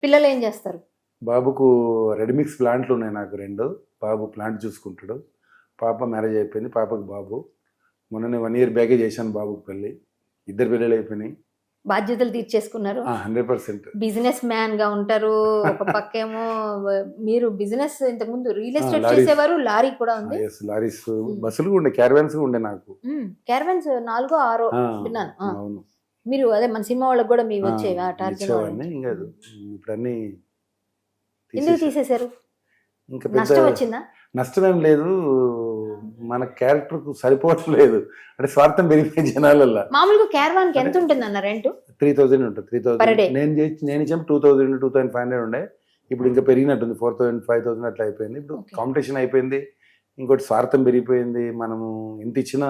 పిల్లలు ఏం చేస్తారు? బాబుకు రెడీమిక్స్ ప్లాంట్లు ఉన్నాయి నాకు 2. బాబు ప్లాంట్ చూసుకుంటాడు. పాప మ్యారేజ్ అయిపోయింది. పాపకు బాబు మొన్ననే 1 ఇయర్ బ్యాకే చేశాను బాబుకి పెళ్ళి. 2 పిల్లలు అయిపోయినాయి. బాధ్యతలు తీర్చేసుకున్నారు. 100%. బిజినెస్ మ్యాన్ గా ఉంటారు. ఒక పక్కేమో మీరు బిజినెస్ ఇంతకుముందు రియల్ ఎస్టేట్ లారీస్. చేసేవారు. లారీ కూడా ఉంది. లారీస్, బస్సులు ఉండే, క్యారవాన్స్ ఉండే నాకు. క్యారవాన్స్ 4 6 విన్నాను. అవును. మీరు అదే మన సినిమా వాళ్ళకి కూడా మీ వచ్చేవా టార్జన్ ఇచ్చేవాడిని. ఇంకా ఇప్పుడు అన్ని ఎందుకు తీసేశారు? ఇంకా నష్టం పెద్ద వచ్చిందా? నష్టమేం లేదు, మన క్యారెక్టర్కు సరిపోవట్లేదు. అంటే స్వార్థం పెరిగిపోయి జనాలల్లో. మామూలుగా క్యారవాన్ కి ఎంత ఉంటుంది అన్న రెంట్? 3000 ఉంటుంది. Per day. 3000 నేను ఇచ్చాము 2000 2500 ఉండే. ఇప్పుడు ఇంకా పెరిగినట్టుంది, 4000 5000 అట్లా అయిపోయింది. ఇప్పుడు కాంపిటీషన్ అయిపోయింది. ఇంకోటి స్వార్థం పెరిగిపోయింది. మనము ఎంత ఇచ్చినా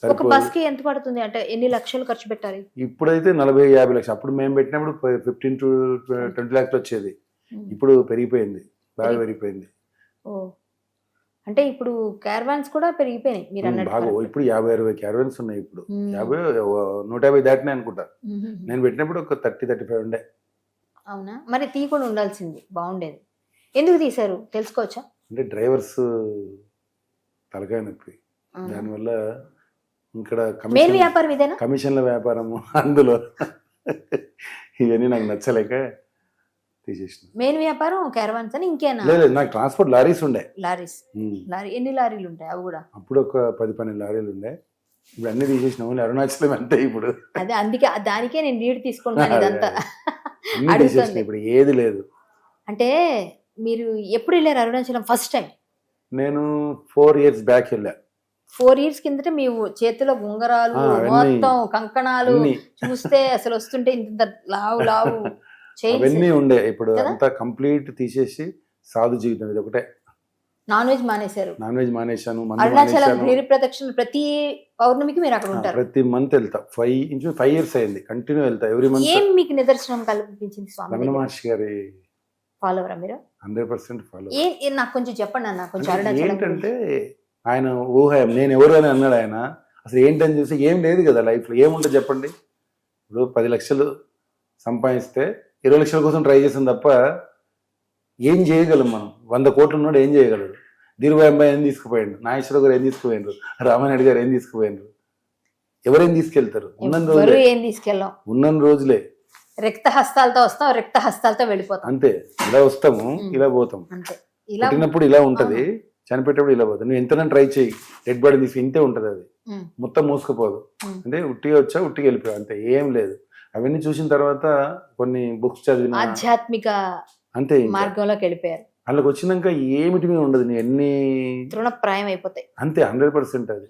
ఒక సరిపోదు. బస్ కి ఎంత పడుతుంది అంటే ఎన్ని లక్షలు ఖర్చు పెట్టాలి? ఇప్పుడైతే 40-50 లక్షలు. అప్పుడు మేము పెట్టినప్పుడు 15 to 20 lakhs వచ్చేది. ఇప్పుడు పెరిగిపోయింది, బాగా పెరిగిపోయింది. ఓ అంటే ఇప్పుడు క్యారవాన్స్ కూడా పెరిగిపోయినాయి మీరు బాగా. అన్నట్టు. ఇప్పుడు 50-60 క్యారవాన్స్ ఉన్నాయి. ఇప్పుడు 150 దాటినాయి అనుకుంటా. నేను పెట్టినప్పుడు ఒక 30-35 ఉండే. అవునా? మరి తీయకుండా ఉండాల్సింది, బాగుండేది. ఎందుకు తీశారు తెలుసుకోవచ్చా? అంటే డ్రైవర్స్ తలకాయ నొప్పి. దానివల్ల ఇక్కడ మెయిన్ వ్యాపారం ఇదేనా? కమిషన్ల వ్యాపారము అందులో ఇవన్నీ నాకు నచ్చలేక తీసేసిన. మెయిన్ వ్యాపారం క్యారవాన్స్ అని ఇంకేనా? లేదు, నాకు ట్రాన్స్పోర్ట్ లారీస్ ఉండే. లారీస్. ఎన్ని లారీలు ఉంటాయి అవి కూడా? అప్పుడు ఒక 10-12 లారీలు ఉండే. ఇప్పుడు అన్ని తీసేసిన. ఓన్లీ అరుణాచలం అంతే ఇప్పుడు. అదే అందుకే దానికే నేను లీడ్ తీసుకుంటాను ఇదంతా. అన్ని తీసేసిన, ఇప్పుడు ఏది లేదు. అంటే మీరు ఎప్పుడు వెళ్ళారు అరుణాచలం ఫస్ట్ టైం? నేను 4 years బ్యాక్ వెళ్ళా. 4 years కిందట మీ చేతిలో ఉంగరాలు మొత్తం కంకణాలు చూస్తే అసలు వస్తుంటే ఇంత లావు లావు అవన్నీ ఉండే. ఇప్పుడు అంతా కంప్లీట్ తీసేసి సాధు జీవితం. ఇది ఒకటే. నాన్ వెజ్ మానేశారు? నాన్ వెజ్ మానేశాను. అరుణాచలం గిరి ప్రదక్షిణ ప్రతి పౌర్ణమికి మీరు అక్కడ ఉంటారు? ప్రతి మంత్ వెళ్తా. 5 years అయింది కంటిన్యూ వెళ్తా. Every month. ఏం మీకు నిదర్శనం కల్పించింది స్వామి? రమణ మహర్షి గారి ఫాలోవరా మీరు? 100% ఫాలో. నాకు కొంచెం చెప్పండి అన్న. కొంచెం అరుణాచలం ఏంటంటే ఆయన ఊహ, నేను ఎవరు అని అన్నాడు ఆయన. అసలు ఏంటని చూస్తే ఏం లేదు కదా లైఫ్లో. ఏముంటుంది చెప్పండి? ఇప్పుడు 10 లక్షలు సంపాదిస్తే 20 లక్షల కోసం ట్రై చేసాం తప్ప ఏం చేయగలం మనం? 100 కోట్లు ఉన్నాడు, ఏం చేయగలడు? ధీరుభాయ్ అబ్బాయి ఏం తీసుకుపోయాడు? నాగేశ్వరరావు గారు ఏం తీసుకుపోయినారు? రామానాయుడు గారు ఏం తీసుకుపోయినారు? ఎవరేం తీసుకెళ్తారు? ఉన్న రోజులే రక్త హస్తాలతో వస్తాం, రక్త హస్తాలతో వెళ్ళిపోతాం. అంతే. ఇలా వస్తాము, ఇలా పోతాం. పుట్టినప్పుడు ఇలా ఉంటది, చనిపోయేటప్పుడు ఇలా పోతాం. నువ్వు ఎంత ట్రై చేయి, డెడ్ బాడీ తీసి ఇంతే ఉంటది. అది మొత్తం మూసుకుపోదు. అంటే ఉట్టిగా వచ్చా, ఉట్టిగా వెళ్ళిపోయావు, అంతే. ఏం లేదు. అవన్నీ చూసిన తర్వాత కొన్ని బుక్స్ చదివిన, ఆధ్యాత్మిక అంతే మార్గంలోకి వెళ్ళిపోయారు. అందులోకి వచ్చినాక ఏమిటి మీద ఉండదు. నీ ఎన్ని తృణప్రాయం అయిపోతాయి. అంతే. 100% అది.